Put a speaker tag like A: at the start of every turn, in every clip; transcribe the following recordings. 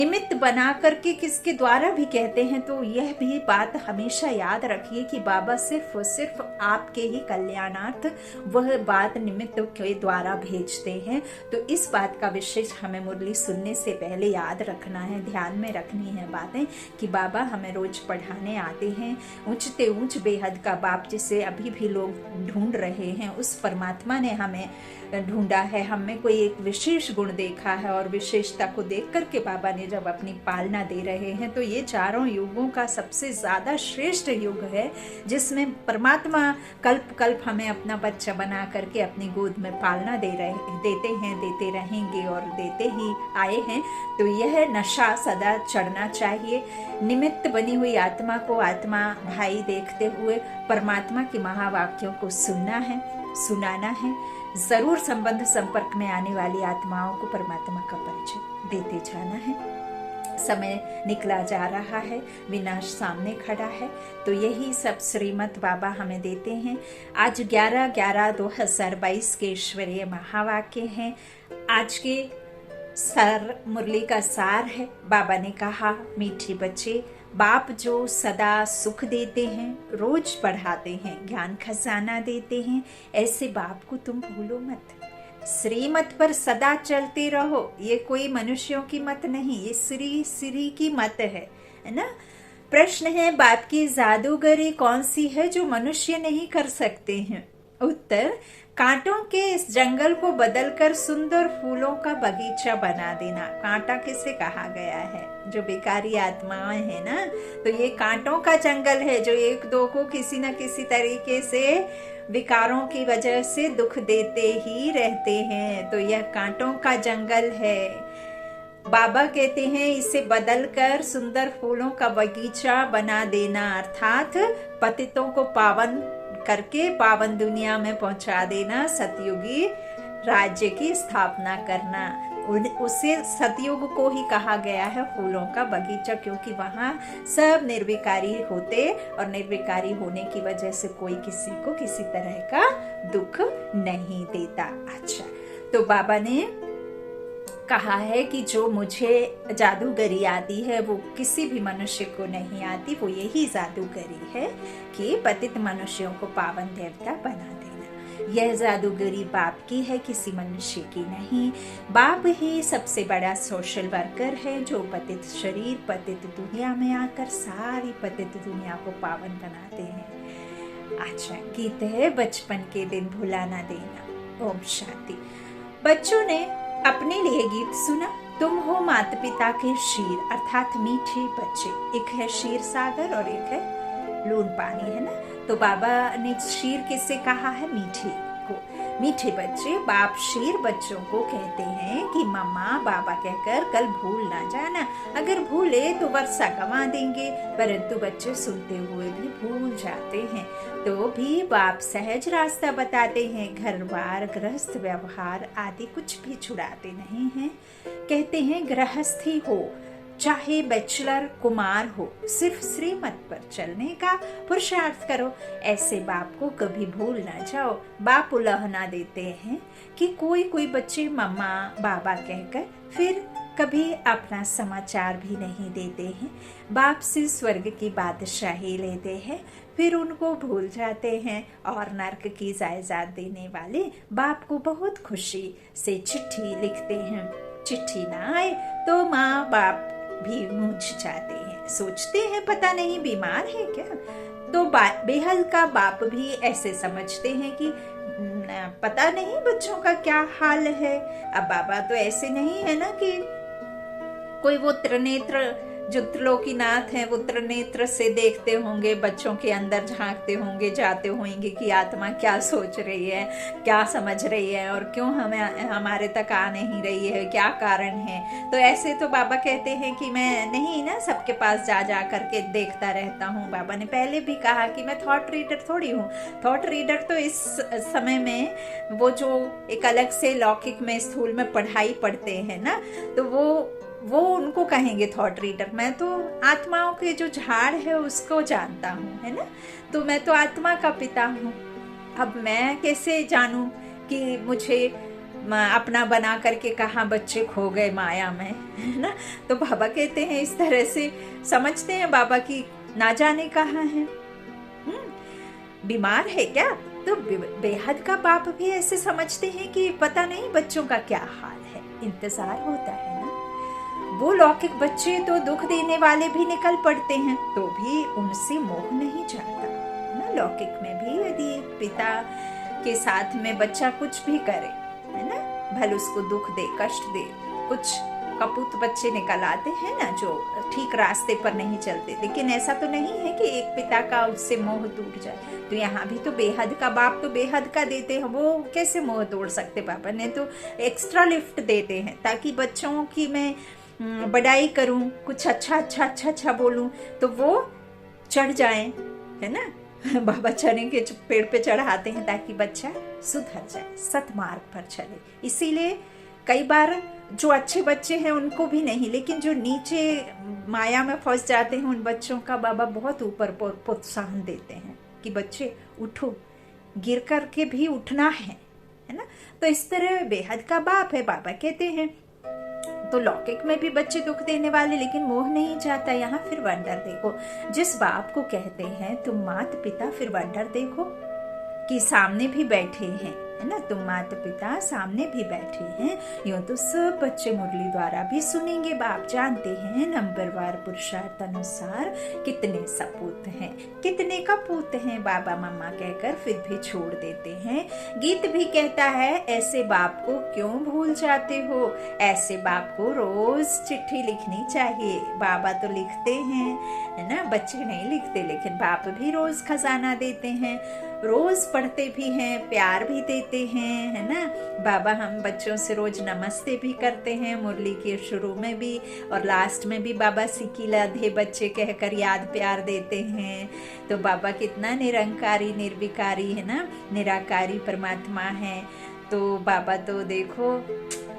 A: निमित्त बना करके किसके द्वारा भी कहते हैं, तो यह भी बात हमेशा याद रखिए कि बाबा सिर्फ और सिर्फ आपके ही कल्याणार्थ वह बात निमित्त के द्वारा भेजते हैं। तो इस बात का विशेष हमें मुरली सुनने से पहले याद रखना है, ध्यान में रखनी है बातें कि बाबा हमें रोज पढ़ाने आते हैं। ऊंचते ऊंच बेहद का बाप जिसे अभी भी लोग ढूंढ रहे हैं, उस परमात्मा ने हमें ढूंढा है, हमें कोई एक विशेष गुण देखा है और विशेषता को देख करके बाबा ने जब अपनी पालना दे रहे हैं, तो ये चारों युगों का सबसे ज्यादा श्रेष्ठ युग है जिसमें परमात्मा कल्प कल्प हमें अपना बच्चा बना करके अपनी गोद में पालना देते हैं, देते रहेंगे और देते ही आए हैं। तो यह नशा सदा चढ़ना चाहिए। निमित्त बनी हुई आत्मा को आत्मा भाई देखते हुए परमात्मा के महावाक्यों को सुनना है, सुनाना है। जरूर संबंध संपर्क में आने वाली आत्माओं को परमात्मा का परिचय देते जाना है। समय निकला जा रहा है, विनाश सामने खड़ा है, तो यही सब श्रीमत बाबा हमें देते हैं। आज 11/11/2022 के ईश्वरीय महावाक्य हैं। आज के सर मुरली का सार है। बाबा ने कहा, मीठे बच्चे, बाप जो सदा सुख देते हैं, रोज पढ़ाते हैं, ज्ञान खजाना देते हैं, ऐसे बाप को तुम भूलो मत। श्रीमत पर सदा चलते रहो। ये कोई मनुष्यों की मत नहीं, ये श्री की मत है ना। प्रश्न है, बाप की जादूगरी कौन सी है जो मनुष्य नहीं कर सकते हैं? उत्तर, कांटों के इस जंगल को बदलकर सुंदर फूलों का बगीचा बना देना। कांटा किसे कहा गया है? जो बेकारी आत्माएं हैं ना, तो ये कांटों का जंगल है जो एक दो को किसी न किसी तरीके से विकारों की वजह से दुख देते ही रहते हैं। तो यह कांटों का जंगल है। बाबा कहते हैं इसे बदलकर सुंदर फूलों का बगीचा बना देना, अर्थात पतितों को पावन करके पावन दुनिया में पहुंचा देना, सतयुगी राज्य की स्थापना करना। उसे सतयुग को ही कहा गया है फूलों का बगीचा, क्योंकि वहां सब निर्विकारी होते और निर्विकारी होने की वजह से कोई किसी को किसी तरह का दुख नहीं देता। अच्छा, तो बाबा ने कहा है कि जो मुझे जादूगरी आती है वो किसी भी मनुष्य को नहीं आती। वो यही जादूगरी है कि पतित मनुष्यों को पावन देवता बना देना। यह जादूगरी बाप की है, किसी मनुष्य की नहीं। बाप ही सबसे बड़ा सोशल वर्कर है जो पतित शरीर, पतित दुनिया में आकर सारी पतित दुनिया को पावन बनाते हैं। अच्छा, गीत है, बचपन के दिन भुला ना देना। ओम शांति। बच्चों ने अपने लिए गीत सुना। तुम हो माता पिता के शीर, अर्थात मीठे बच्चे। एक है क्षीर सागर और एक है लून पानी, है ना। तो बाबा ने शीर किससे कहा है? मीठे को। मीठे बच्चे, बाप शीर बच्चों को कहते हैं कि मम्मा बाबा कहकर कल भूल ना जाना। अगर भूले तो वर्षा गंवा देंगे, परंतु बच्चे सुनते हुए भी भूल जाते हैं। तो भी बाप सहज रास्ता बताते हैं। घर बार, गृहस्थ व्यवहार आदि कुछ भी छुड़ाते नहीं हैं। कहते हैं गृहस्थी हो चाहे बैचलर कुमार हो, सिर्फ श्रीमत पर चलने का पुरुषार्थ करो। ऐसे बाप को कभी भूल ना जाओ। बाप उलाहना देते हैं कि कोई बच्चे मम्मा बाबा कहकर फिर कभी अपना समाचार भी नहीं देते हैं। बाप से स्वर्ग की बादशाही लेते हैं, फिर उनको भूल जाते हैं और नर्क की जायदाद देने वाले बाप को बहुत खुशी से चिट्ठी लिखते हैं। चिट्ठी ना आए तो माँ बाप भी मूझ जाते हैं, सोचते हैं पता नहीं बीमार है क्या। तो बेहद का बाप भी ऐसे समझते हैं कि पता नहीं बच्चों का क्या हाल है। अब बाबा तो ऐसे नहीं है ना कि कोई वो त्रिनेत्र जो त्रिलोकीनाथ है वो त्रिनेत्र से देखते होंगे, बच्चों के अंदर झांकते होंगे, जाते होंगे कि आत्मा क्या सोच रही है, क्या समझ रही है और क्यों हमें हमारे तक आ नहीं रही है, क्या कारण है। तो ऐसे तो बाबा कहते हैं कि मैं नहीं ना सबके पास जा करके देखता रहता हूँ। बाबा ने पहले भी कहा कि मैं थॉट रीडर थोड़ी हूँ। थॉट रीडर तो इस समय में वो जो एक अलग से लौकिक में स्थूल में पढ़ाई पढ़ते हैं ना, तो वो उनको कहेंगे थॉट रीडर। मैं तो आत्माओं के जो झाड़ है उसको जानता हूँ, है ना। तो मैं तो आत्मा का पिता हूँ। अब मैं कैसे जानूं कि मुझे अपना बना करके कहाँ बच्चे खो गए माया में, है ना। तो बाबा कहते हैं इस तरह से समझते हैं बाबा की ना जाने कहाँ है। बीमार है क्या, तो बेहद का बाप भी ऐसे समझते हैं कि पता नहीं बच्चों का क्या हाल है, इंतजार होता है ना। वो लौकिक बच्चे तो दुख देने वाले भी निकल पड़ते हैं, तो भी उनसे मोह नहीं जाता ना। लौकिक में भी यदि पिता के साथ में बच्चा कुछ भी करे, है ना, भले उसको दुख दे, कष्ट दे, कुछ कपूत बच्चे निकल आते हैं ना जो ठीक रास्ते पर नहीं चलते, लेकिन ऐसा तो नहीं है कि एक पिता का उससे मोह टूट जाए। तो यहाँ भी तो बेहद का बाप तो बेहद का देते हैं, वो कैसे मोह तोड़ सकते। पापा ने तो एक्स्ट्रा लिफ्ट देते हैं ताकि बच्चों की मैं बड़ाई करूं, कुछ अच्छा बोलूं तो वो चढ़ जाए, है ना। बाबा चने के पेड़ पे चढ़ाते हैं ताकि बच्चा सुधर जाए, सतमार्ग पर चले। इसीलिए कई बार जो अच्छे बच्चे हैं उनको भी नहीं, लेकिन जो नीचे माया में फंस जाते हैं उन बच्चों का बाबा बहुत ऊपर प्रोत्साहन देते हैं कि बच्चे उठो, गिर करके भी उठना है ना। तो इस तरह बेहद का बाप है बाबा कहते हैं। तो लौकिक में भी बच्चे दुख देने वाले, लेकिन मोह नहीं जाता। यहाँ फिर वंडर देखो, जिस बाप को कहते हैं तुम माता पिता, फिर वंडर देखो कि सामने भी बैठे हैं, है ना। तुम माता पिता सामने भी बैठे हैं, यूं तो सब बच्चे मुरली द्वारा भी सुनेंगे। बाप जानते हैं नंबरवार पुरुषार्थ अनुसार कितने सपूत हैं, कितने कपूत हैं, बाबा मम्मा कहकर फिर भी छोड़ देते हैं। गीत भी कहता है ऐसे बाप को क्यों भूल जाते हो, ऐसे बाप को रोज चिट्ठी लिखनी चाहिए। बाबा तो लिखते हैं, है ना, बच्चे नहीं लिखते, लेकिन बाप भी रोज खजाना देते हैं, रोज पढ़ते भी हैं, प्यार भी देते हैं, है ना। बाबा हम बच्चों से रोज नमस्ते भी करते हैं, मुरली के शुरू में भी और लास्ट में भी बाबा सिकी लाधे बच्चे कहकर याद प्यार देते हैं। तो बाबा कितना निरंकारी निर्विकारी है ना, निराकारी परमात्मा है। तो बाबा तो देखो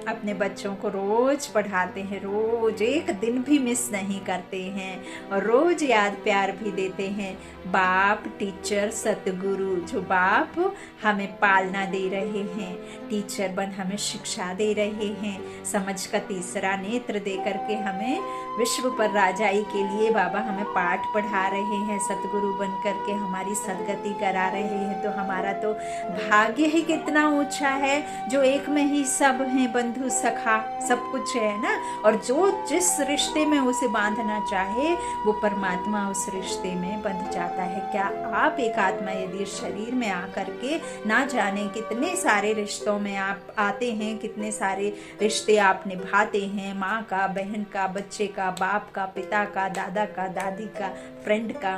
A: अपने बच्चों को रोज पढ़ाते हैं, रोज एक दिन भी मिस नहीं करते हैं और रोज याद प्यार भी देते हैं। बाप टीचर सतगुरु, जो बाप हमें पालना दे रहे हैं, टीचर बन हमें शिक्षा दे रहे हैं, समझ का तीसरा नेत्र दे करके हमें विश्व पर राजाई के लिए बाबा हमें पाठ पढ़ा रहे हैं, सतगुरु बन करके हमारी सदगति करा रहे हैं। तो हमारा तो भाग्य ही कितना ऊंचा है जो एक में ही सब हैं, बंधु सखा सब कुछ है ना। और जो जिस रिश्ते में उसे बांधना चाहे वो परमात्मा उस रिश्ते में बंध जाता है। क्या आप एक आत्मा यदि शरीर में आकर के ना जाने कितने सारे रिश्तों में आप आते हैं, कितने सारे रिश्ते आप निभाते हैं, माँ का, बहन का, बच्चे का, बाप का, पिता का, दादा का, दादी का, फ्रेंड का,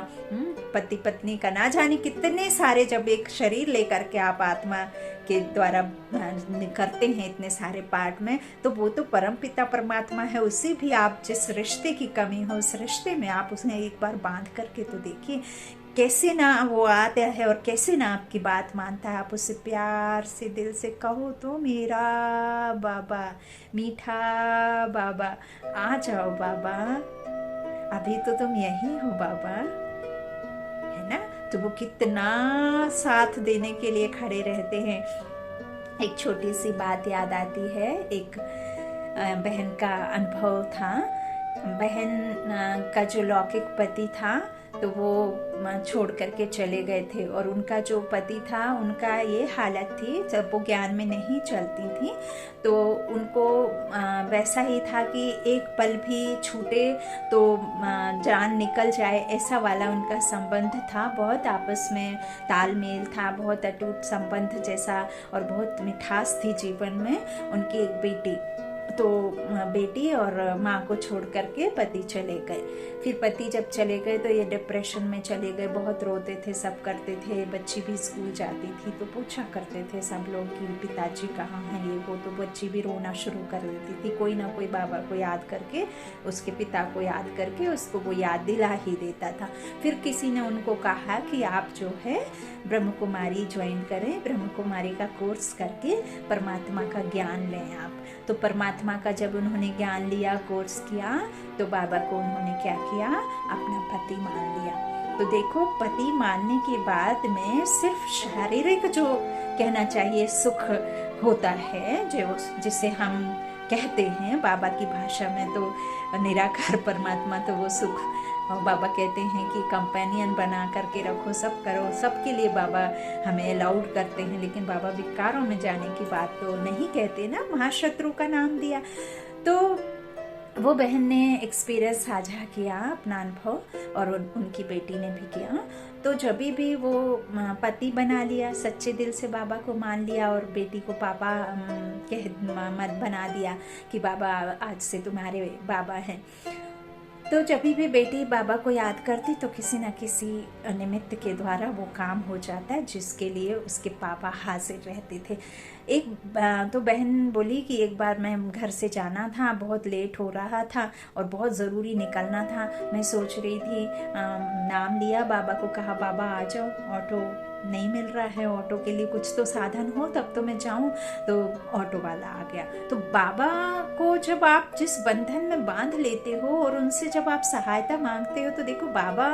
A: पति पत्नी का, ना जाने कितने सारे, जब एक शरीर लेकर के आप आत्मा के द्वारा करते हैं इतने सारे पार्ट में, तो वो तो परम पिता परमात्मा है। उसे भी आप जिस रिश्ते की कमी हो उस रिश्ते में आप उसने एक बार बांध करके तो देखिए कैसे ना वो आता है और कैसे ना आपकी बात मानता है। आप उससे प्यार से दिल से कहो तो मेरा बाबा, मीठा बाबा, आ जाओ बाबा, अभी तो तुम यही हो बाबा, है ना। तो वो कितना साथ देने के लिए खड़े रहते हैं। एक छोटी सी बात याद आती है, एक बहन का अनुभव था। बहन का जो लौकिक पति था तो वो छोड़ करके चले गए थे और उनका जो पति था उनका ये हालत थी, जब वो ज्ञान में नहीं चलती थी तो उनको वैसा ही था कि एक पल भी छूटे तो जान निकल जाए, ऐसा वाला उनका संबंध था। बहुत आपस में तालमेल था, बहुत अटूट संबंध जैसा, और बहुत मिठास थी जीवन में। उनकी एक बेटी, तो बेटी और माँ को छोड़ करके पति चले गए। फिर पति जब चले गए तो ये डिप्रेशन में चले गए, बहुत रोते थे, सब करते थे। बच्ची भी स्कूल जाती थी तो पूछा करते थे सब लोग कि पिताजी कहाँ हैं, ये वो। तो बच्ची भी रोना शुरू कर देती थी, कोई ना कोई बाबा को याद करके, उसके पिता को याद करके उसको वो याद दिला ही देता था। फिर किसी ने उनको कहा कि आप जो है ब्रह्म कुमारी ज्वाइन करें, ब्रह्म कुमारी का कोर्स करके परमात्मा का ज्ञान लें आप। तो परमात्मा का जब उन्होंने ज्ञान लिया, कोर्स किया, तो बाबा को उन्होंने क्या किया, अपना पति मान लिया। तो देखो पति मानने के बाद में सिर्फ शारीरिक जो कहना चाहिए सुख होता है, जो जिसे हम कहते हैं बाबा की भाषा में तो निराकार परमात्मा, तो वो सुख। और बाबा कहते हैं कि कंपेनियन बना करके रखो, सब करो, सबके लिए बाबा हमें अलाउड करते हैं, लेकिन बाबा विकारों में जाने की बात तो नहीं कहते ना, महाशत्रु का नाम दिया। तो वो बहन ने एक्सपीरियंस साझा किया, अपना अनुभव, और उनकी बेटी ने भी किया। तो जब भी वो पति बना लिया, सच्चे दिल से बाबा को मान लिया, और बेटी को पापा कह मत बना दिया कि बाबा आज से तुम्हारे बाबा हैं, तो जब भी बेटी बाबा को याद करती तो किसी न किसी निमित्त के द्वारा वो काम हो जाता है जिसके लिए उसके पापा हाजिर रहते थे। एक तो बहन बोली कि एक बार मैं घर से जाना था, बहुत लेट हो रहा था और बहुत ज़रूरी निकलना था। मैं सोच रही थी, नाम लिया, बाबा को कहा बाबा आ जाओ, ऑटो नहीं मिल रहा है, ऑटो के लिए कुछ तो साधन हो तब तो मैं जाऊं। तो ऑटो वाला आ गया। तो बाबा को जब आप जिस बंधन में बांध लेते हो और उनसे जब आप सहायता मांगते हो, तो देखो बाबा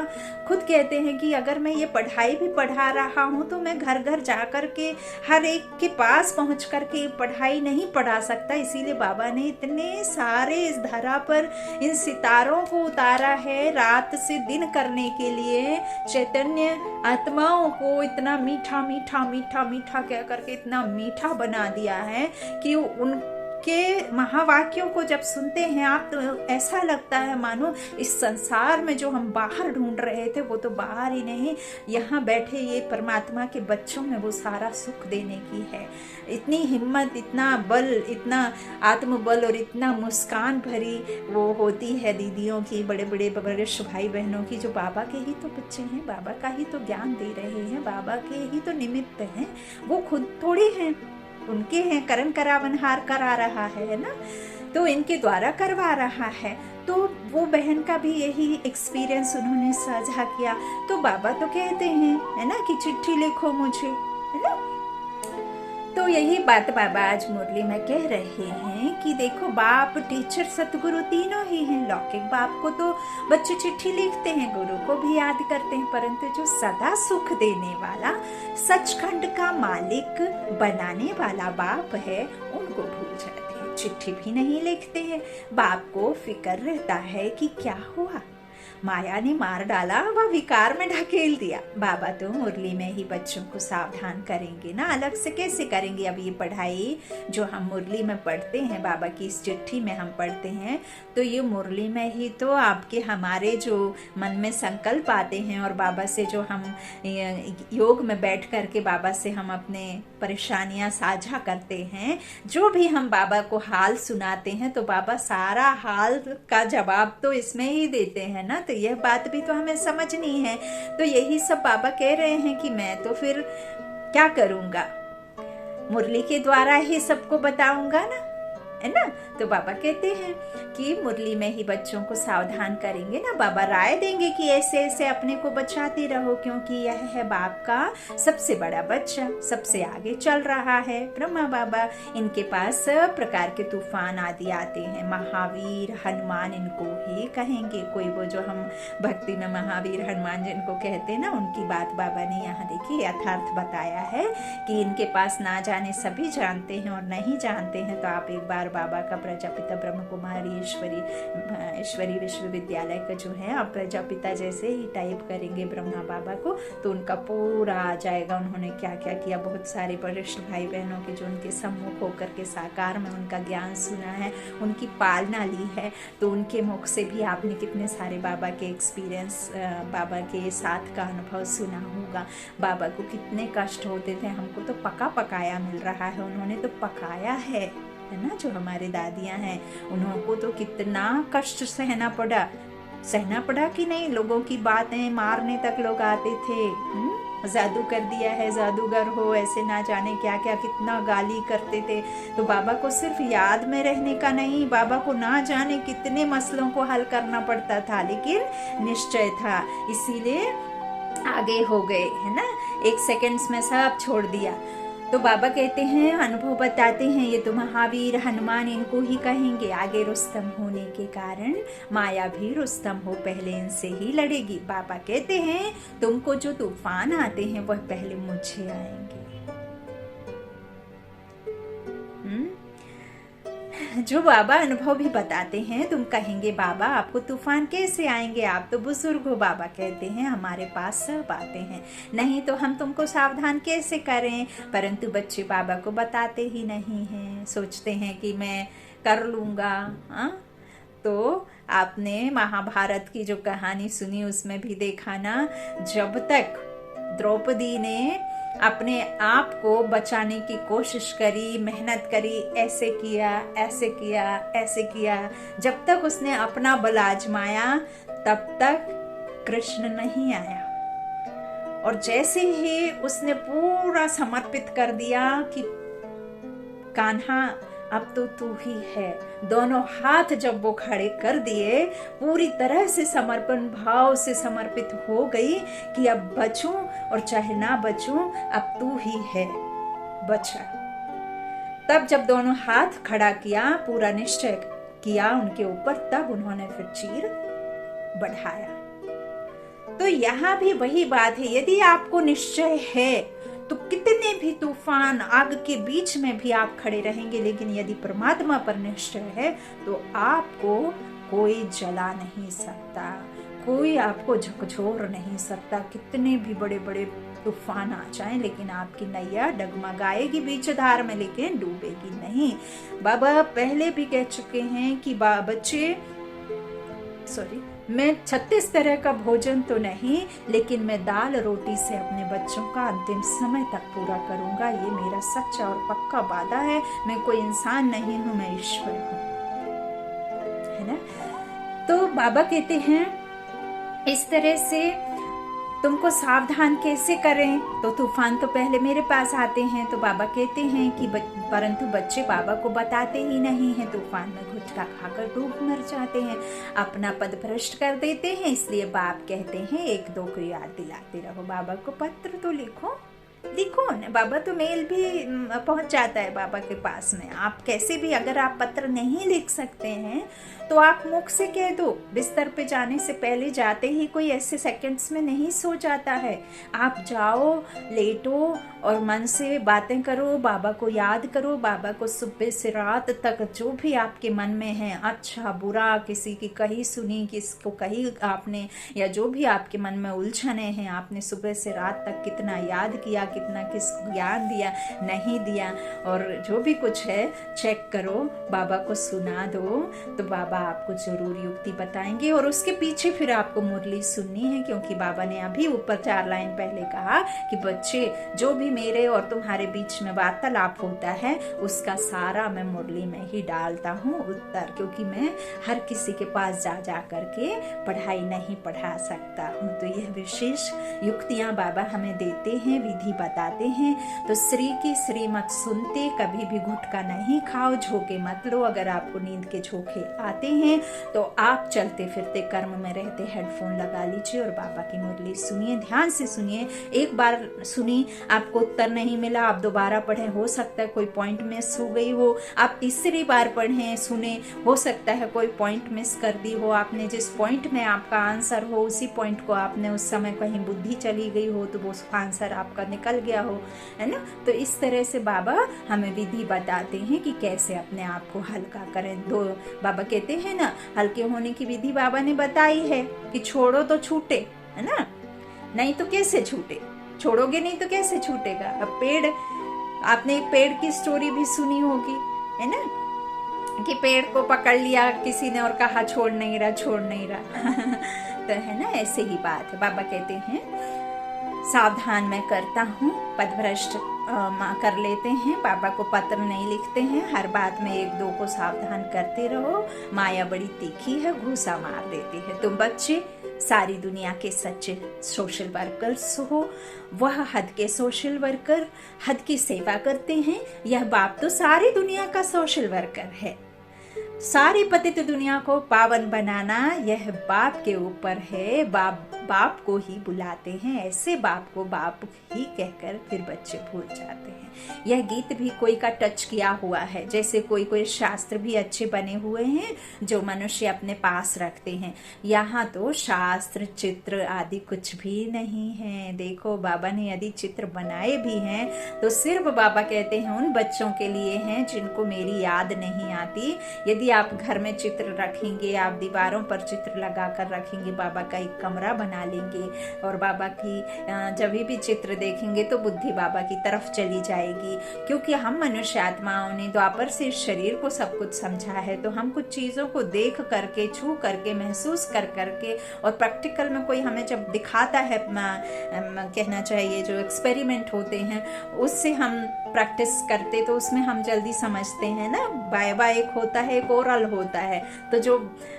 A: खुद कहते हैं कि अगर मैं ये पढ़ाई भी पढ़ा रहा हूँ तो मैं घर घर जा कर के हर एक के पास पहुँच करके पढ़ाई नहीं पढ़ा सकता। इसीलिए बाबा ने इतने सारे इस धरा पर इन सितारों को उतारा है रात से दिन करने के लिए, चैतन्य आत्माओं को इतना मीठा मीठा मीठा मीठा कह करके इतना मीठा बना दिया है कि उनके महावाक्यों को जब सुनते हैं आप, तो ऐसा लगता है मानो इस संसार में जो हम बाहर ढूंढ रहे थे वो तो बाहर ही नहीं, यहाँ बैठे ये परमात्मा के बच्चों में वो सारा सुख देने की है। इतनी हिम्मत, इतना बल, इतना आत्मबल और इतना मुस्कान भरी वो होती है दीदियों की, बड़े बड़े वरिष्ठ भाई बहनों की, जो बाबा के ही तो बच्चे हैं, बाबा का ही तो ज्ञान दे रहे हैं, बाबा के ही तो निमित्त हैं, वो खुद थोड़ी हैं, उनके हैं, करण करावनहार करा रहा है ना, तो इनके द्वारा करवा रहा है। तो वो बहन का भी यही एक्सपीरियंस उन्होंने साझा किया। तो बाबा तो कहते हैं, है ना, कि चिट्ठी लिखो मुझे, है ना। तो यही बात बाबा आज मुरली में कह रहे हैं कि देखो बाप, टीचर, सतगुरु तीनों ही हैं। लौकिक बाप को तो बच्चे चिट्ठी लिखते हैं, गुरु को भी याद करते हैं, परंतु जो सदा सुख देने वाला, सचखंड का मालिक बनाने वाला बाप है, उनको भूल जाते हैं, चिट्ठी भी नहीं लिखते हैं। बाप को फिक्र रहता है कि क्या हुआ, माया ने मार डाला, वह विकार में ढकेल दिया। बाबा तो मुरली में ही बच्चों को सावधान करेंगे ना, अलग से कैसे करेंगे। अब ये पढ़ाई जो हम मुरली में पढ़ते हैं, बाबा की इस चिट्ठी में हम पढ़ते हैं, तो ये मुरली में ही तो आपके हमारे जो मन में संकल्प आते हैं और बाबा से जो हम योग में बैठ करके बाबा से हम अपने परेशानियां साझा करते हैं, जो भी हम बाबा को हाल सुनाते हैं, तो बाबा सारा हाल का जवाब तो इसमें ही देते हैं ना। तो यह बात भी तो हमें समझनी है। तो यही सब बाबा कह रहे हैं कि मैं तो फिर क्या करूंगा, मुरली के द्वारा ही सबको बताऊंगा ना, है ना। तो बाबा कहते हैं कि मुरली में ही बच्चों को सावधान करेंगे ना, बाबा राय देंगे कि ऐसे ऐसे अपने को बचाते रहो, क्योंकि यह है बाप का सबसे बड़ा बच्चा, सबसे आगे चल रहा है। ब्रह्मा बाबा, इनके पास सब प्रकार के तूफान आदि आते हैं। महावीर, हनुमान इनको ही कहेंगे। कोई वो जो हम भक्ति में महावीर, हनुमान जिनको कहते हैं ना, उनकी बात बाबा ने यहाँ देखिए यथार्थ बताया है कि इनके पास ना जाने सभी जानते हैं, और नहीं जानते हैं तो आप एक बार बाबा का प्रजापिता ब्रह्म कुमारी ईश्वरी विश्वविद्यालय का जो है, आप प्रजापिता जैसे ही टाइप करेंगे ब्रह्मा बाबा को, तो उनका पूरा आ जाएगा, उन्होंने क्या क्या किया। बहुत सारे वरिष्ठ भाई बहनों के जो उनके सम्मुख होकर के साकार में उनका ज्ञान सुना है, उनकी पालना ली है, तो उनके मुख से भी आपने कितने सारे बाबा के एक्सपीरियंस, बाबा के साथ का अनुभव सुना होगा। बाबा को कितने कष्ट होते थे, हमको तो पका पकाया मिल रहा है, उन्होंने तो पकाया है ना। जो हमारे दादियां हैं, उनको तो कितना कष्ट सहना पड़ा कि नहीं। लोगों की बातें मारने तक लोग आते थे, जादू कर दिया है, जादूगर हो, ऐसे ना जाने क्या क्या कितना गाली करते थे। तो बाबा को सिर्फ याद में रहने का नहीं, बाबा को ना जाने कितने मसलों को हल करना पड़ता था, लेकिन निश्चय था, इसीलिए आगे हो गए, है ना। 1 सेकंड्स में सब छोड़ दिया। तो बाबा कहते हैं, अनुभव बताते हैं, ये तो महावीर, हनुमान इनको ही कहेंगे। आगे रुस्तम होने के कारण माया भी रुस्तम हो पहले इनसे ही लड़ेगी। बाबा कहते हैं, तुमको जो तूफान आते हैं वह पहले मुझे आएंगे। जो बाबा अनुभव भी बताते हैं, तुम कहेंगे बाबा आपको तूफान कैसे आएंगे, आप तो बुजुर्ग हो। बाबा कहते हैं हमारे पास सब बातें हैं, नहीं तो हम तुमको सावधान कैसे करें। परंतु बच्चे बाबा को बताते ही नहीं हैं, सोचते हैं कि मैं कर लूंगा। तो आपने महाभारत की जो कहानी सुनी उसमें भी देखा ना, जब तक द्रौपदी ने अपने आप को बचाने की कोशिश करी, मेहनत करी, ऐसे किया ऐसे किया ऐसे किया, जब तक उसने अपना बल आजमाया तब तक कृष्ण नहीं आया। और जैसे ही उसने पूरा समर्पित कर दिया कि कान्हा अब तो तू ही है, दोनों हाथ जब वो खड़े कर दिए, पूरी तरह से समर्पण भाव से समर्पित हो गई कि अब बचूं और चाहे ना बचूं, अब तू ही है, बचा। तब जब दोनों हाथ खड़ा किया, पूरा निश्चय किया उनके ऊपर, तब उन्होंने फिर चीर बढ़ाया। तो यहाँ भी वही बात है, यदि आपको निश्चय है तो कितने भी तूफान आग के बीच में भी आप खड़े रहेंगे, लेकिन यदि परमात्मा पर निश्चय है तो आपको कोई जला नहीं सकता, कोई आपको झकझोर नहीं सकता। कितने भी बड़े बड़े तूफान आ जाएं, लेकिन आपकी नैया डगमगाएगी बीच धार में, लेकिन डूबेगी नहीं। बाबा पहले भी कह चुके हैं कि बच्चे मैं 36 तरह का भोजन तो नहीं, लेकिन मैं दाल रोटी से अपने बच्चों का अंतिम समय तक पूरा करूंगा। ये मेरा सच्चा और पक्का वादा है। मैं कोई इंसान नहीं हूं, मैं ईश्वर हूं, है ना। तो बाबा कहते हैं इस तरह से तुमको सावधान कैसे करें, तो तूफान तो पहले मेरे पास आते हैं। तो बाबा कहते हैं कि परंतु बच्चे बाबा को बताते ही नहीं हैं, तूफान में गुटखा खाकर डूब मर जाते हैं, अपना पद भ्रष्ट कर देते हैं। इसलिए बाप कहते हैं एक दो को याद दिलाते रहो, बाबा को पत्र तो लिखो न। बाबा तो मेल भी पहुंच जाता है बाबा के पास में। आप कैसे भी, अगर आप पत्र नहीं लिख सकते हैं तो आप मुख से कह दो। बिस्तर पे जाने से पहले, जाते ही कोई ऐसे सेकंड्स में नहीं सो जाता है। आप जाओ, लेटो और मन से बातें करो, बाबा को याद करो। बाबा को सुबह से रात तक जो भी आपके मन में है, अच्छा बुरा, किसी की कही सुनी, किसको कही आपने, या जो भी आपके मन में उलझने हैं, आपने सुबह से रात तक कितना याद किया, कितना किसको ज्ञान दिया, नहीं दिया, और जो भी कुछ है चेक करो, बाबा को सुना दो, तो बाबा आपको जरूर युक्ति बताएंगे। और उसके पीछे फिर आपको मुरली सुननी है, क्योंकि बाबा ने अभी ऊपर 4 लाइन पहले कहा कि बच्चे जो भी मेरे और तुम्हारे बीच में वार्तालाप होता है उसका सारा मैं मुरली में ही डालता हूँ उत्तर, क्योंकि मैं हर किसी के पास जा करके पढ़ाई नहीं पढ़ा सकता हूँ। तो यह विशेष युक्तियां बाबा हमें देते हैं, विधि बताते हैं। तो श्री की श्रीमत सुनते कभी भी गुटखा नहीं खाओ, झोंके मत लो। अगर आपको नींद के झोंके आते हैं तो आप चलते फिरते कर्म में रहते हेडफोन लगा लीजिए और बाबा की मुरली सुनिए, ध्यान से सुनिए। एक बार सुनी, आपको उत्तर नहीं मिला, आप दोबारा पढ़े, हो सकता है कोई पॉइंट मिस हो गई हो। आप तीसरी बार पढ़े सुने, हो सकता है कोई पॉइंट मिस कर दी हो आपने। जिस पॉइंट में आपका आंसर हो उसी पॉइंट को आपने उस समय कहीं बुद्धि चली गई हो तो वो आंसर आपका निकल गया हो, है ना। तो इस तरह से बाबा हमें विधि बताते हैं कि कैसे अपने आप को हल्का करें। दो बाबा कहते हैं ना, हल्के होने की विधि बाबा ने बताई है कि छोड़ो तो छूटे, है ना, नहीं तो कैसे छूटे, छोड़ोगे नहीं तो कैसे छूटेगा। अब पेड़, आपने एक पेड़ की स्टोरी भी सुनी होगी, है ना, कि पेड़ को पकड़ लिया किसी ने और कहा छोड़ नहीं रहा तो है ना, ऐसे ही बात है। बाबा कहते हैं सावधान मैं करता हूँ, पदभ्रष्ट कर लेते हैं, बाबा को पत्र नहीं लिखते हैं, हर बात में एक दो को सावधान करते रहो, माया बड़ी तीखी है, घूसा मार देती है। तुम बच्चे सारी दुनिया के सच्चे सोशल वर्कर्स हो। वह हद के सोशल वर्कर हद की सेवा करते हैं। यह बाप तो सारी दुनिया का सोशल वर्कर है। सारी पतित दुनिया को पावन बनाना यह बाप के ऊपर है। बाप बाप को ही बुलाते हैं, ऐसे बाप को बाप ही कहकर फिर बच्चे भूल जाते हैं। यह गीत भी कोई का टच किया हुआ है, जैसे कोई कोई शास्त्र भी अच्छे बने हुए हैं जो मनुष्य अपने पास रखते हैं। यहाँ तो शास्त्र चित्र आदि कुछ भी नहीं है। देखो बाबा ने यदि चित्र बनाए भी हैं तो सिर्फ बाबा कहते हैं उन बच्चों के लिए हैं जिनको मेरी याद नहीं आती। यदि आप घर में चित्र रखेंगे, आप दीवारों पर चित्र लगा कर रखेंगे, बाबा का एक कमरा बना लेंगे और बाबा की जब भी चित्र देखेंगे तो बुद्धि बाबा की तरफ चली जाएगी। क्योंकि हम मनुष्य आत्माओं ने द्वापर से इस शरीर को सब कुछ समझा है, तो हम कुछ चीजों को देख करके, छू करके, महसूस कर करके और प्रैक्टिकल में कोई हमें जब दिखाता है, कहना चाहिए जो एक्सपेरिमेंट होते हैं उससे हम प्रैक्टिस करते तो उसमें हम जल्दी समझते हैं ना। बायबा एक होता है, एक ओरल होता है, तो जो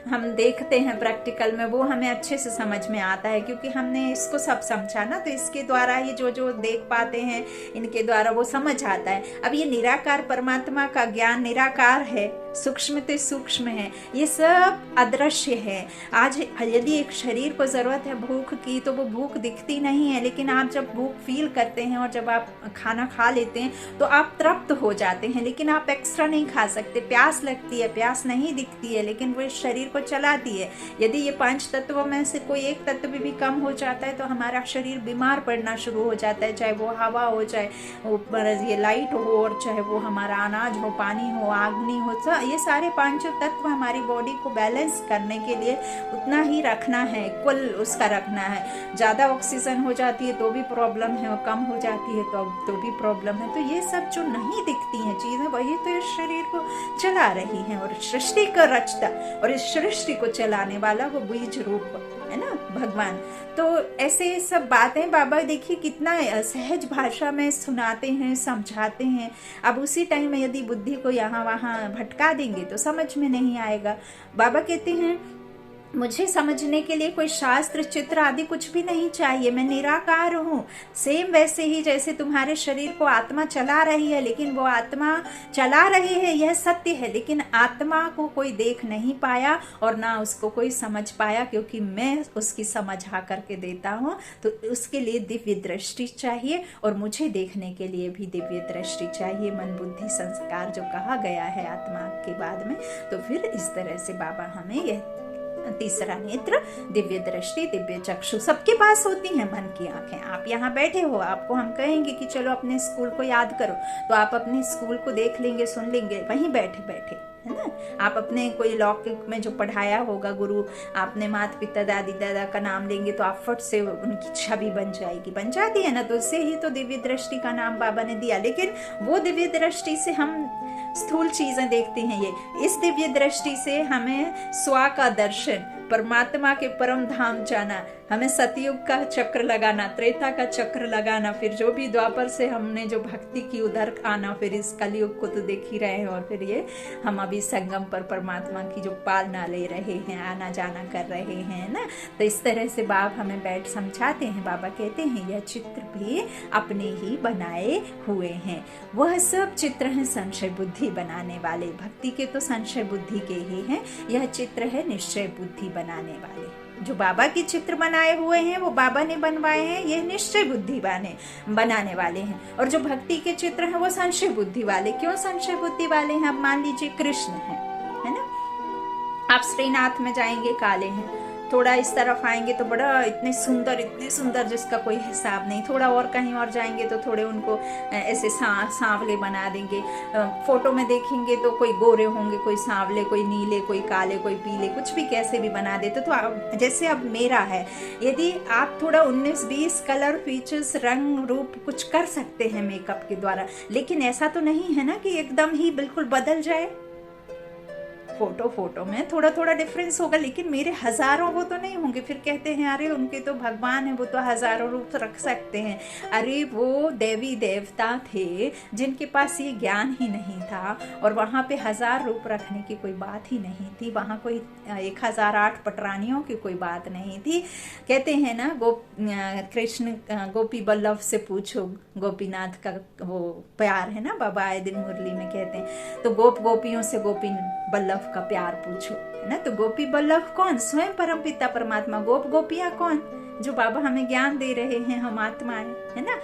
A: हम देखते हैं प्रैक्टिकल में वो हमें अच्छे से समझ में आता है क्योंकि हमने इसको सब समझा ना। तो इसके द्वारा ही जो जो देख पाते हैं इनके द्वारा वो समझ आता है। अब ये निराकार परमात्मा का ज्ञान निराकार है, सूक्ष्म ते सूक्ष्म है, ये सब अदृश्य है। आज यदि एक शरीर को जरूरत है भूख की तो वो भूख दिखती नहीं है, लेकिन आप जब भूख फील करते हैं और जब आप खाना खा लेते हैं तो आप तृप्त हो जाते हैं, लेकिन आप एक्स्ट्रा नहीं खा सकते। प्यास लगती है, प्यास नहीं दिखती है, लेकिन वो इस शरीर को चलाती है। यदि ये 5 तत्वों में से कोई एक तत्व भी कम हो जाता है तो हमारा शरीर बीमार पड़ना शुरू हो जाता है, चाहे वो हवा हो, चाहे वो ये लाइट हो, और चाहे वो हमारा अनाज हो, पानी हो, अग्नि हो। ये सारे 5 तत्व हमारी बॉडी को बैलेंस करने के लिए उतना ही रखना है, इक्वल उसका रखना है। ज्यादा ऑक्सीजन हो जाती है तो भी प्रॉब्लम है, और कम हो जाती है तो भी प्रॉब्लम है। तो ये सब जो नहीं दिखती हैं चीजें, वही तो इस शरीर को चला रही हैं। और सृष्टि का रचता और इस सृष्टि को चलाने वाला वो बीज रूप है ना, भगवान। तो ऐसे सब बातें बाबा देखिए कितना सहज भाषा में सुनाते हैं, समझाते हैं। अब उसी टाइम में यदि बुद्धि को यहाँ वहाँ भटका देंगे तो समझ में नहीं आएगा। बाबा कहते हैं मुझे समझने के लिए कोई शास्त्र चित्र आदि कुछ भी नहीं चाहिए, मैं निराकार हूँ। सेम वैसे ही जैसे तुम्हारे शरीर को आत्मा चला रही है, लेकिन वो आत्मा चला रही है यह सत्य है, लेकिन आत्मा को कोई देख नहीं पाया और ना उसको कोई समझ पाया, क्योंकि मैं उसकी समझ आ करके देता हूँ। तो उसके लिए दिव्य दृष्टि चाहिए और मुझे देखने के लिए भी दिव्य दृष्टि चाहिए। मन बुद्धि संस्कार जो कहा गया है आत्मा के बाद में, तो फिर इस तरह से बाबा हमें यह तीसरा नेत्र, दिव्य दृष्टि, दिव्य चक्षु सबके पास होती हैं, मन की आंखें। आप यहाँ बैठे हो, आपको हम कहेंगे कि चलो अपने स्कूल को याद करो, तो आप अपने स्कूल को देख लेंगे, सुन लेंगे वहीं बैठे बैठे, है ना। आप अपने कोई लौकिक में जो पढ़ाया होगा गुरु, आपने माता पिता दादी दादा का नाम लेंगे तो आप फट से उनकी छवि बन जाएगी, बन जाती है ना। तो उससे ही तो दिव्य दृष्टि का नाम बाबा ने दिया। लेकिन वो दिव्य दृष्टि से हम स्थूल चीजें देखते हैं, ये इस दिव्य दृष्टि से हमें स्व का दर्शन, परमात्मा के परम धाम जाना, हमें सतयुग का चक्र लगाना, त्रेता का चक्र लगाना, फिर जो भी द्वापर से हमने जो भक्ति की उधर आना, फिर इस कलयुग को तो देख ही रहे हैं, और फिर ये हम अभी संगम पर परमात्मा की जो पालना ले रहे हैं, आना जाना कर रहे हैं ना। तो इस तरह से बाप हमें बैठ समझाते हैं। बाबा कहते हैं यह चित्र भी अपने ही बनाए हुए हैं, वह सब चित्र हैं संशय बुद्धि बनाने वाले। भक्ति के तो संशय बुद्धि के ही हैं, यह चित्र है निश्चय बुद्धि बनाने वाले। जो बाबा के चित्र बनाए हुए हैं वो बाबा ने बनवाए हैं, ये निश्चय बुद्धि बनाने वाले हैं। और जो भक्ति के चित्र हैं वो संशय बुद्धि वाले। क्यों संशय बुद्धि वाले हैं? अब मान लीजिए कृष्ण है ना, आप श्रीनाथ में जाएंगे काले हैं, थोड़ा इस तरफ आएंगे तो बड़ा इतने सुंदर जिसका कोई हिसाब नहीं, थोड़ा और कहीं और जाएंगे तो थोड़े उनको ऐसे सांवले बना देंगे। फोटो में देखेंगे तो कोई गोरे होंगे, कोई सांवले, कोई नीले, कोई काले, कोई पीले, कुछ भी कैसे भी बना देते। तो जैसे अब मेरा है, यदि आप थोड़ा 19-20 कलर फीचर्स रंग रूप कुछ कर सकते हैं मेकअप के द्वारा, लेकिन ऐसा तो नहीं है ना कि एकदम ही बिल्कुल बदल जाए। फोटो में थोड़ा थोड़ा डिफरेंस होगा, लेकिन मेरे हजारों वो तो नहीं होंगे। फिर कहते हैं अरे उनके तो भगवान है, वो तो हजारों रूप रख सकते हैं। अरे वो देवी देवता थे जिनके पास ये ज्ञान ही नहीं था, और वहाँ पे 1000 रूप रखने की कोई बात ही नहीं थी। वहाँ कोई 1008 पटरानियों की कोई बात नहीं थी। कहते हैं ना कृष्ण गोपी बल्लभ से पूछो, गोपीनाथ का वो प्यार है ना, बाबा आए दिन मुरली में कहते हैं, तो गोपियों से गोपी बल्लभ का प्यार पूछो, है ना। तो गोपी बल्लभ कौन? स्वयं परमपिता परमात्मा। गोपियां कौन? जो बाबा हमें ज्ञान दे रहे हैं, हम आत्माएं, है ना।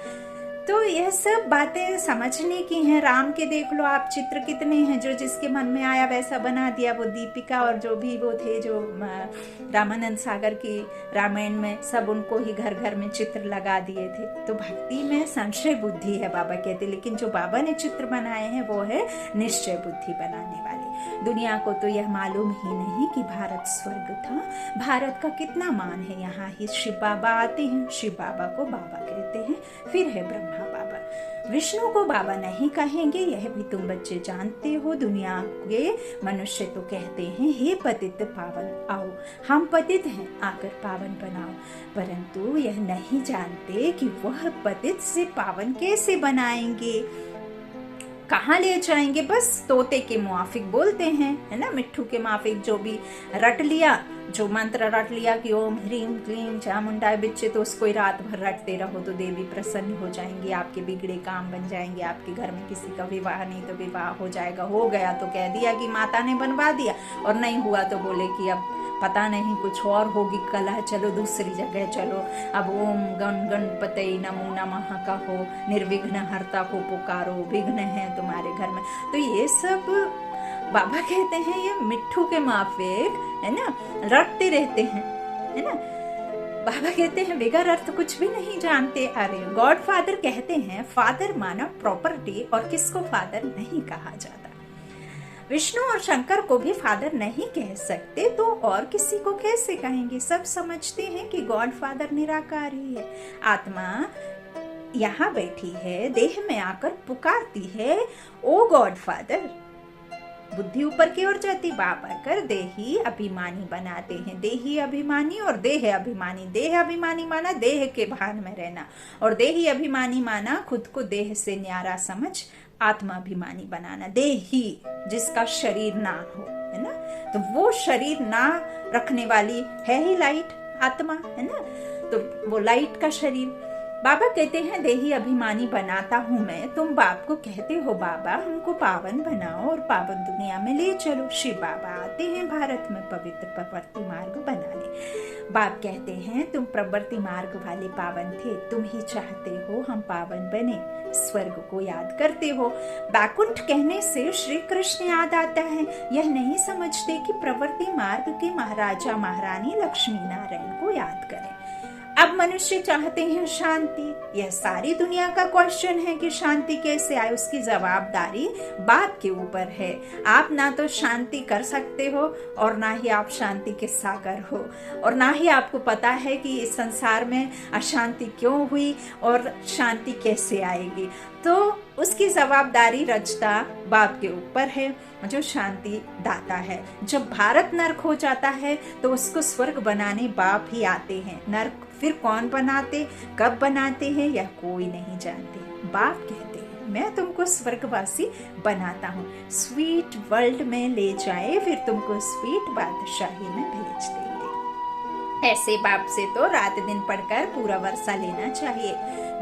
A: तो यह सब बातें समझने की हैं। राम के देख लो आप चित्र कितने हैं, जो जिसके मन में आया वैसा बना दिया। वो दीपिका और जो भी वो थे, जो रामानंद सागर की रामायण में, सब उनको ही घर घर में चित्र लगा दिए थे। तो भक्ति में संशय बुद्धि है बाबा कहते, लेकिन जो बाबा ने चित्र बनाए हैं वो है निश्चय बुद्धि बनाने वाले। दुनिया को तो यह मालूम ही नहीं कि भारत स्वर्ग था। भारत का कितना मान है। यहाँ ही शिव बाबा आते हैं, शिव बाबा को बाबा कहते हैं। फिर है ब्रह्मा बाबा, विष्णु को बाबा नहीं कहेंगे, यह भी तुम बच्चे जानते हो। दुनिया के मनुष्य तो कहते हैं, हे पतित पावन आओ, हम पतित हैं, आकर पावन बनाओ। परंतु यह नहीं जानते कि वह पतित से पावन कैसे बनाएंगे, कहाँ ले जाएंगे। बस तोते के मुआफिक बोलते हैं, है ना, मिट्ठू के माफिक। जो भी रट लिया, जो मंत्र रट लिया कि ओम ह्रीम क्लीम चामुंडाय बिच्चे, तो उसको ही रात भर रटते रहो तो देवी प्रसन्न हो जाएंगी, आपके बिगड़े काम बन जाएंगे। आपके घर में किसी का विवाह नहीं तो विवाह हो जाएगा। हो गया तो कह दिया कि माता ने बनवा दिया, और नहीं हुआ तो बोले कि अब पता नहीं कुछ और होगी कला, चलो दूसरी जगह चलो। अब ओम गण गणपते नमो नमः कहो, निर्विघ्न हर्ता को पुकारो, विघ्न है तुम्हारे घर में। तो ये सब बाबा कहते हैं ये मिट्ठू के माफिक, है ना, रटते रहते हैं, है ना। बाबा कहते हैं बेगर अर्थ कुछ भी नहीं जानते। अरे गॉड फादर कहते हैं, फादर माना प्रॉपर्टी, और किसको फादर नहीं कहा जाता। विष्णु और शंकर को भी फादर नहीं कह सकते, तो और किसी को कैसे कहेंगे। सब समझते हैं कि गॉड फादर निराकार ही है। आत्मा यहाँ बैठी है, देह में आकर पुकारती है, ओ गॉड फादर। बुद्धि ऊपर की ओर जाती, बाप आकर देही अभिमानी बनाते हैं। देही अभिमानी और देह अभिमानी। देह अभिमानी माना देह के भान में रहना, और देही अभिमानी माना खुद को देह से न्यारा समझ आत्माभिमानी बनाना। देही जिसका शरीर ना हो, है ना, तो वो शरीर ना रखने वाली है ही लाइट आत्मा, है ना। तो वो लाइट का शरीर। बाबा कहते हैं देही अभिमानी बनाता हूँ मैं। तुम बाप को कहते हो बाबा हमको पावन बनाओ और पावन दुनिया में ले चलो। शिव बाबा आते हैं भारत में पवित्र प्रवृत्ति मार्ग बनाने। बाप कहते हैं तुम प्रवृत्ति मार्ग वाले पावन थे, तुम ही चाहते हो हम पावन बने, स्वर्ग को याद करते हो। बैकुंठ कहने से श्री कृष्ण याद आता है। यह नहीं समझते कि प्रवृत्ति मार्ग के महाराजा महारानी लक्ष्मी नारायण को याद करें। अब मनुष्य चाहते हैं शांति। यह सारी दुनिया का क्वेश्चन है कि शांति कैसे आए, उसकी जवाबदारी बाप के ऊपर है। आप ना तो शांति कर सकते हो और ना ही आप शांति के सागर हो, और ना ही आपको पता है कि इस संसार में अशांति क्यों हुई और शांति कैसे आएगी। तो उसकी जवाबदारी रचता बाप के ऊपर है, जो शांति दाता है। जब भारत नर्क हो जाता है तो उसको स्वर्ग बनाने बाप ही आते हैं। नर्क फिर कौन बनाते, कब बनाते हैं, यह कोई नहीं जानते। बाप कहते हैं मैं तुमको स्वर्गवासी बनाता हूँ, स्वीट वर्ल्ड में ले जाए, फिर तुमको स्वीट बादशाही में भेज देंगे। ऐसे बाप से तो रात दिन पढ़कर पूरा वर्षा लेना चाहिए।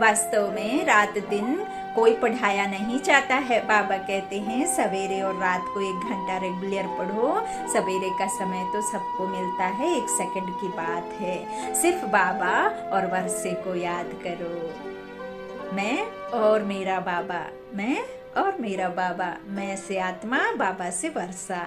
A: वास्तव में रात दिन कोई पढ़ाया नहीं जाता है। बाबा कहते हैं सवेरे और रात को 1 घंटा रेगुलर पढ़ो। सवेरे का समय तो सबको मिलता है, 1 सेकंड की बात है। सिर्फ बाबा और वर्षे को याद करो। मैं और मेरा बाबा, मैं और मेरा बाबा, मैं से आत्मा, बाबा से वर्षा।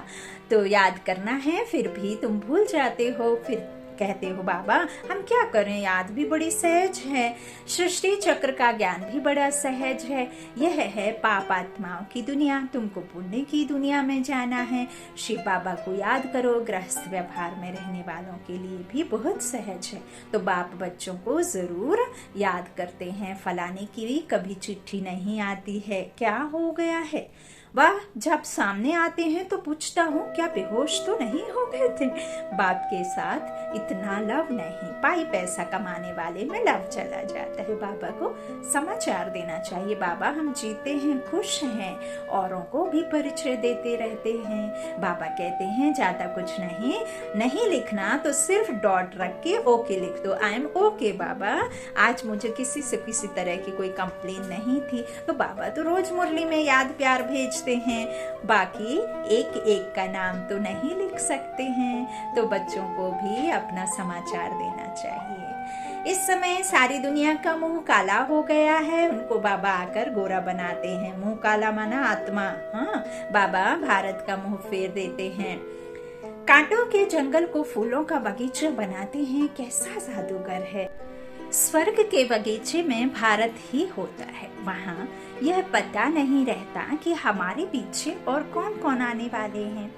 A: तो याद करना है, फिर भी तुम भूल जाते हो। फिर कहते हो बाबा हम क्या करें, याद भी बड़ी सहज है, सृष्टि चक्र का ज्ञान भी बड़ा सहज है। यह है पाप आत्माओं की दुनिया, तुमको पुण्य की दुनिया में जाना है। शिव बाबा को याद करो, गृहस्थ व्यवहार में रहने वालों के लिए भी बहुत सहज है। तो बाप बच्चों को जरूर याद करते हैं। फलाने की भी कभी चिट्ठी नहीं आती है, क्या हो गया है। वाह, जब सामने आते हैं तो पूछता हूँ क्या बेहोश तो नहीं हो गए थे। बाप के साथ इतना लव नहीं, पाई पैसा कमाने वाले में लव चला जाता है। बाबा को समाचार देना चाहिए, बाबा हम जीते हैं, खुश हैं, औरों को भी परिचय देते रहते हैं। बाबा कहते हैं ज्यादा कुछ नहीं लिखना, तो सिर्फ डॉट रख के ओके लिख दो। आई एम ओके बाबा। आज मुझे किसी से किसी तरह की कोई कंप्लेन नहीं थी। तो बाबा तो रोज मुरली में याद प्यार भेज हैं, बाकी एक एक का नाम तो नहीं लिख सकते हैं। तो बच्चों को भी अपना समाचार देना चाहिए। इस समय सारी दुनिया का मुंह काला हो गया है, उनको बाबा आकर गोरा बनाते हैं। मुंह काला माना आत्मा। हाँ, बाबा भारत का मुंह फेर देते हैं। कांटों के जंगल को फूलों का बगीचा बनाते हैं। कैसा जादूगर है। स्वर्ग के बगीचे में भारत ही होता है। वहाँ यह पता नहीं रहता कि हमारे पीछे और कौन कौन आने वाले हैं।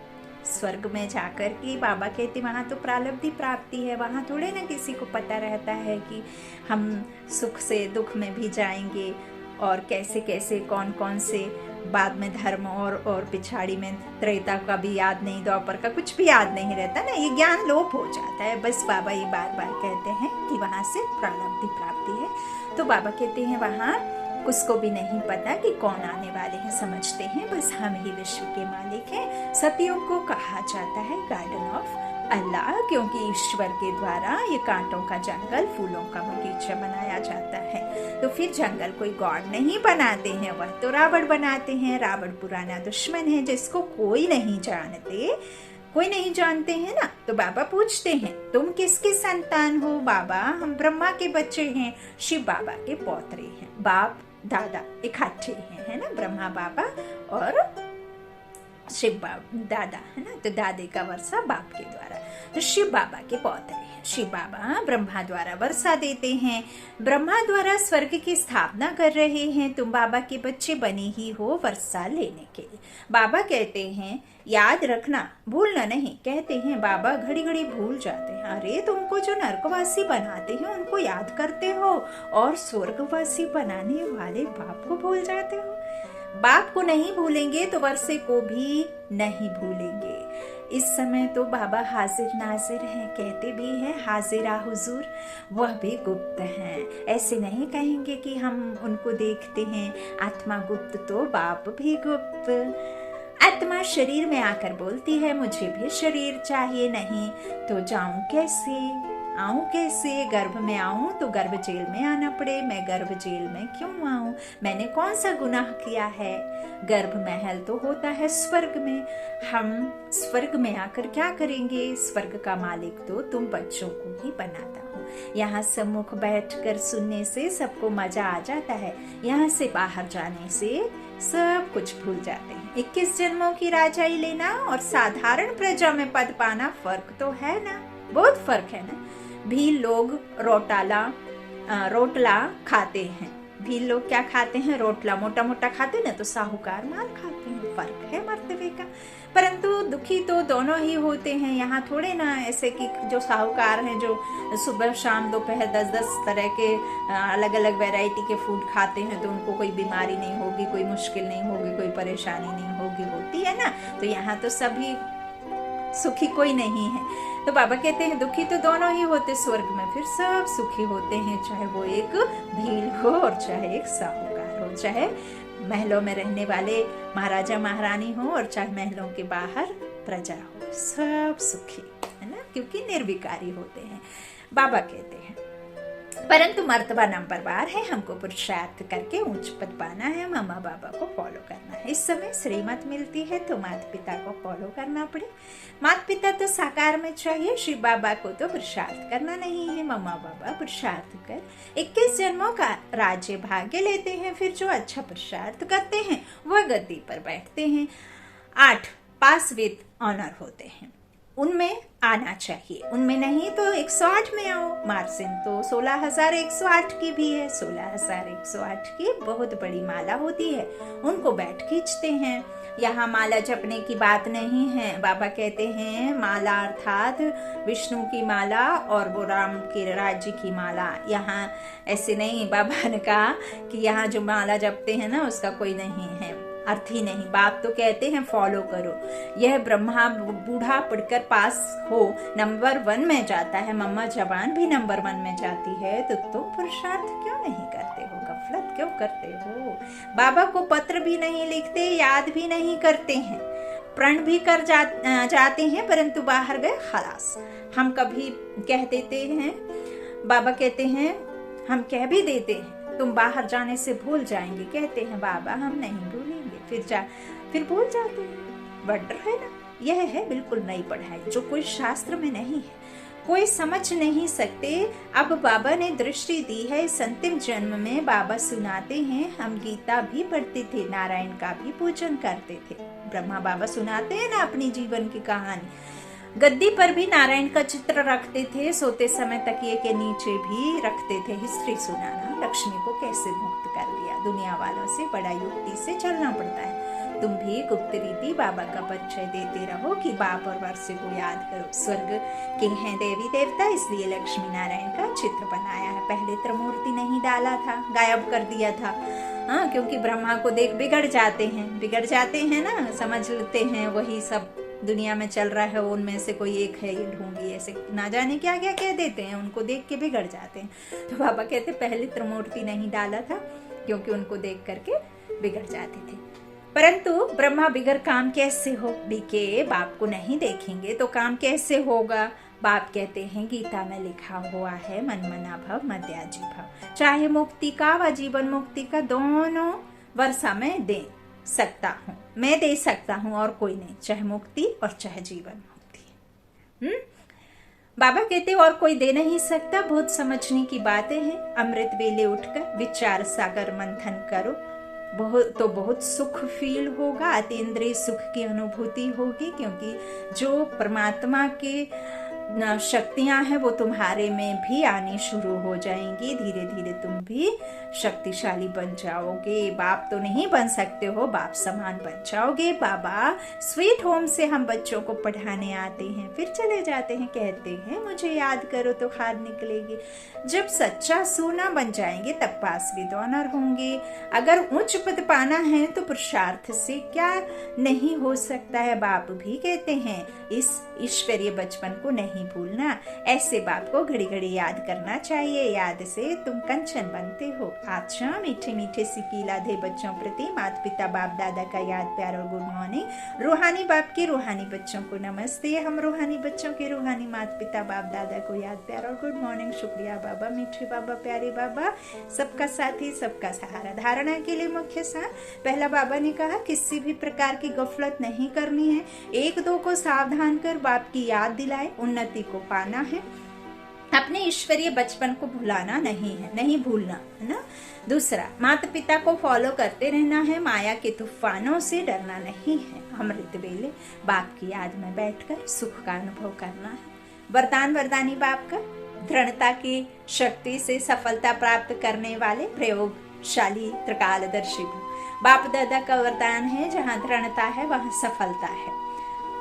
A: स्वर्ग में जाकर के बाबा कहते वहाँ तो प्रारब्ध प्राप्ति है। वहाँ थोड़े ना किसी को पता रहता है कि हम सुख से दुख में भी जाएंगे और कैसे कैसे कौन कौन से, बाद में धर्म और पिछाड़ी में त्रेता का भी याद नहीं, द्वापर का कुछ भी याद नहीं रहता ना, ये ज्ञान लोप हो जाता है। बस बाबा ये बार बार कहते हैं कि वहाँ से प्रारब्ध प्राप्ति है। तो बाबा कहते हैं वहाँ उसको भी नहीं पता कि कौन आने वाले हैं, समझते हैं बस हम ही विश्व के मालिक हैं। सतयुग को कहा जाता है गार्डन ऑफ अल्लाह, क्योंकि ईश्वर के द्वारा ये कांटों का जंगल, फूलों का बगीचा बनाया जाता है। तो फिर जंगल कोई गॉड नहीं बनाते हैं, वह तो रावण बनाते हैं। रावण पुराना दुश्मन है जिसको कोई नहीं जानते हैं ना। तो बाबा पूछते हैं तुम किसकी संतान हो? बाबा हम ब्रह्मा के बच्चे हैं, शिव बाबा के पौत्रे हैं। बाप दादा इकट्ठे हैं, है ना, ब्रह्मा बाबा और शिव दादा, है ना। तो दादे का वर्षा बाप के द्वारा, तो शिव बाबा के पौत्रे हैं। शिव बाबा ब्रह्मा द्वारा वर्षा देते हैं, ब्रह्मा द्वारा स्वर्ग की स्थापना कर रहे हैं। तुम बाबा के बच्चे बने ही हो वर्षा लेने के लिए। बाबा कहते हैं याद रखना, भूलना नहीं। कहते हैं बाबा घड़ी घड़ी भूल जाते हैं। अरे तुमको जो नरकवासी बनाते हैं उनको याद करते हो और स्वर्गवासी बनाने वाले बाप को भूल जाते हो। बाप को नहीं भूलेंगे तो वर्षे को भी नहीं भूलेंगे। इस समय तो बाबा हाजिर नाजिर हैं, कहते भी हैं हाजिरा हुजूर, वह भी गुप्त हैं। ऐसे नहीं कहेंगे कि हम उनको देखते हैं। आत्मा गुप्त तो बाप भी गुप्त। आत्मा शरीर में आकर बोलती है मुझे भी शरीर चाहिए, नहीं तो जाऊं कैसे, आऊं कैसे? गर्भ में आऊं तो गर्भ जेल में आना पड़े। मैं गर्भ जेल में क्यों आऊं? मैंने कौन सा गुनाह किया है? गर्भ महल तो होता है स्वर्ग में, हम स्वर्ग में आकर क्या करेंगे? स्वर्ग का मालिक तो तुम बच्चों को ही बनाता हूँ। यहाँ सम्मुख बैठकर सुनने से सबको मजा आ जाता है, यहाँ से बाहर जाने से सब कुछ भूल जाते हैं। 21 जन्मों की राजाई लेना और साधारण प्रजा में पद पाना, फर्क तो है ना, बहुत फर्क है ना। भील लोग रोटला खाते हैं। भील लोग क्या खाते हैं? रोटला मोटा मोटा खाते ना, तो साहूकार माल खाते हैं। फर्क है मर्तबे का। परंतु दुखी तो दोनों ही होते हैं। यहाँ थोड़े ना ऐसे कि जो साहूकार हैं जो सुबह शाम दोपहर 10-10 तरह के अलग अलग वैरायटी के फूड खाते हैं तो उनको कोई बीमारी नहीं होगी, कोई मुश्किल नहीं होगी, कोई परेशानी नहीं होगी, होती है ना। तो यहाँ तो सभी सुखी कोई नहीं है। तो बाबा कहते हैं दुखी तो दोनों ही होते, स्वर्ग में फिर सब सुखी होते हैं, चाहे वो एक भील हो और चाहे एक साहूकार हो, चाहे महलों में रहने वाले महाराजा महारानी हो और चाहे महलों के बाहर प्रजा हो, सब सुखी है ना, क्योंकि निर्विकारी होते हैं। बाबा कहते हैं परंतु मर्तबा नंबरवार है, हमको पुरुषार्थ करके ऊंच पद पाना है, मामा बाबा को फॉलो करना है। इस समय श्रीमत मिलती है तो माता पिता को फॉलो करना पड़े। माता पिता तो साकार में चाहिए, शिव बाबा को तो पुरुषार्थ करना नहीं है। मामा बाबा पुरुषार्थ कर 21 जन्मों का राज्य भाग्य लेते हैं, फिर जो अच्छा पुरुषार्थ करते हैं वह गद्दी पर बैठते हैं। 8 पास विद ऑनर होते हैं, उनमें आना चाहिए। उनमें नहीं तो 108 में आओ। मार्सिन तो 16,108 की भी है। 16,108 की बहुत बड़ी माला होती है, उनको बैठ खींचते हैं। यहाँ माला जपने की बात नहीं है। बाबा कहते हैं माला अर्थात विष्णु की माला और वो राम के राज्य की माला। यहाँ ऐसे नहीं, बाबा ने कहा कि यहाँ जो माला जपते हैं ना उसका कोई नहीं है, अर्थ ही नहीं। बाप तो कहते हैं फॉलो करो। यह ब्रह्मा बूढ़ा पढ़कर पास हो नंबर 1 में जाता है, मम्मा जवान भी नंबर 1 में जाती है, तो तुम पुरुषार्थ क्यों नहीं करते हो? गफलत क्यों करते हो? बाबा को पत्र भी नहीं लिखते, याद भी नहीं करते हैं, प्रण भी कर जाते हैं, परंतु बाहर गए खलास। हम कभी कह देते हैं, बाबा कहते हैं हम कह भी देते हैं तुम बाहर जाने से भूल जाएंगे, कहते हैं बाबा हम नहीं भूलेंगे, फिर भूल जाते हैं। वंडर है ना, यह है बिल्कुल नई पढ़ाई जो कोई शास्त्र में नहीं है। कोई समझ नहीं सकते। अब बाबा ने दृष्टि दी है इस अंतिम जन्म में। बाबा सुनाते हैं, हम गीता भी पढ़ते थे, नारायण का भी पूजन करते थे। ब्रह्मा बाबा सुनाते हैं ना अपनी जीवन की कहानी। गद्दी पर भी नारायण का चित्र रखते थे, सोते समय तकिए के नीचे भी रखते थे। हिस्ट्री सुनाना, लक्ष्मी को कैसे मुक्त कर लिया। दुनिया वालों से बड़ा युक्ति से चलना पड़ता है। तुम भी गुप्त रीति बाबा का परिचय देते रहो कि बाप और वर्षे को याद करो। स्वर्ग के हैं देवी देवता, इसलिए लक्ष्मी नारायण का चित्र बनाया है। पहले त्रिमूर्ति नहीं डाला था, गायब कर दिया था। हाँ, क्योंकि ब्रह्मा को देख बिगड़ जाते हैं ना, समझ लेते हैं वही सब दुनिया में चल रहा है, उनमें से कोई एक है ये ढूंढी, ऐसे ना जाने क्या क्या कह देते हैं, उनको देख के बिगड़ जाते हैं। तो बाबा कहते पहले त्रिमूर्ति नहीं डाला था क्योंकि उनको देख करके बिगड़ जाते थे। परंतु ब्रह्मा बिगड़ काम कैसे हो, बीके बाप को नहीं देखेंगे तो काम कैसे होगा। बाप कहते हैं गीता में लिखा हुआ है, मन मना भव मध्याजी भव। चाहे मुक्ति का व जीवन मुक्ति का दोनों वर्षा में दे सकता हूँ, मैं दे सकता हूँ और कोई नहीं, चाहे मुक्ति और चाहे जीवन मुक्ति। बाबा कहते और कोई दे नहीं सकता। बहुत समझने की बातें हैं। अमृत वेले उठकर विचार सागर मंथन करो, बहुत सुख फील होगा, अतीन्द्रिय सुख की अनुभूति होगी। क्योंकि जो परमात्मा के शक्तियां हैं वो तुम्हारे में भी आनी शुरू हो जाएंगी। धीरे धीरे तुम भी शक्तिशाली बन जाओगे। बाप तो नहीं बन सकते हो, बाप समान बन जाओगे। बाबा स्वीट होम से हम बच्चों को पढ़ाने आते हैं, फिर चले जाते हैं, कहते हैं मुझे याद करो तो खाद निकलेगी। जब सच्चा सोना बन जाएंगे तब पास विद ऑनर होंगे। अगर उच्च पद पाना है तो पुरुषार्थ से क्या नहीं हो सकता है। बाप भी कहते हैं इस ईश्वरीय बचपन को नहीं भूलना। ऐसे बाप को घड़ी घड़ी याद करना चाहिए। याद से तुम कंचन बनते हो। अच्छा, मीठे मीठे सिकीला दे बच्चों प्रति माता पिता बाप दादा का याद प्यार और गुड मॉर्निंग। रूहानी बाप के रूहानी बच्चों को नमस्ते। हम रूहानी बच्चों के रूहानी माता पिता बाप दादा को याद प्यार और गुड मॉर्निंग। शुक्रिया बाबा, मीठे बाबा, प्यारे बाबा, सबका साथी सबका सहारा। धारणा के लिए मुख्य सार। पहला बाबा ने कहा किसी भी प्रकार की गफलत नहीं करनी है। एक दो को सावधान कर बाप की याद दिलाए, उन्नति को पाना है। अपने ईश्वरीय बचपन को भुलाना नहीं है, नहीं भूलना है ना। दूसरा, माता पिता को फॉलो करते रहना है। माया के तूफानों से डरना नहीं है। अमृत वेले बाप की याद में बैठकर सुख का अनुभव करना है। वरदान वरदानी बाप का, दृढ़ता की शक्ति से सफलता प्राप्त करने वाले प्रयोगशाली त्रिकालदर्शी बाप दादा का वरदान है। जहाँ दृढ़ता है वहाँ सफलता है।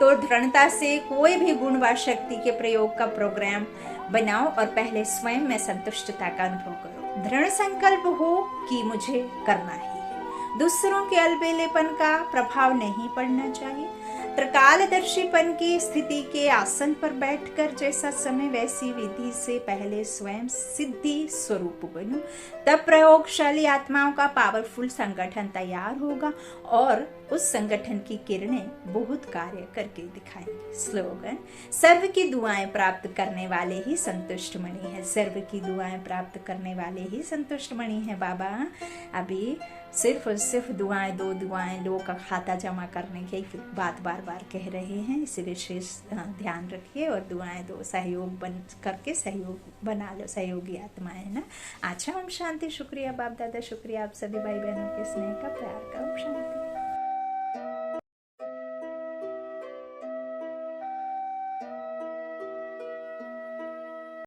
A: तो दृढ़ता से कोई भी गुण व शक्ति के प्रयोग का प्रोग्राम बनाओ और पहले स्वयं में संतुष्टता का अनुभव करो। दृढ़ संकल्प हो कि मुझे करना ही है। दूसरों के अलबेलेपन का प्रभाव नहीं पड़ना चाहिए। त्रिकालदर्शीपन की स्थिति के आसन पर बैठकर जैसा समय वैसी विधि से पहले स्वयं सिद्धि स्वरूप बनो। तब प्रयोगशाली आत्माओं का पावरफुल संगठन तैयार होगा और उस संगठन की किरणें बहुत कार्य करके दिखाएंगे। स्लोगन, सर्व की दुआएं प्राप्त करने वाले ही संतुष्ट मणि है। सर्व की दुआएं प्राप्त करने वाले ही संतुष्ट मणि है। बाबा अभी सिर्फ और सिर्फ दुआएं, दो दुआएं लोगों का खाता जमा करने की बात बार बार कह रहे हैं। इसे विशेष ध्यान रखिए और दुआएं दो, सहयोग बन करके सहयोग बना लो, सहयोगी आत्माएं ना। अच्छा, ओम शांति। शुक्रिया बाप दादा, शुक्रिया आप सभी भाई बहनों के स्नेह का, प्यार का। ओम शांति।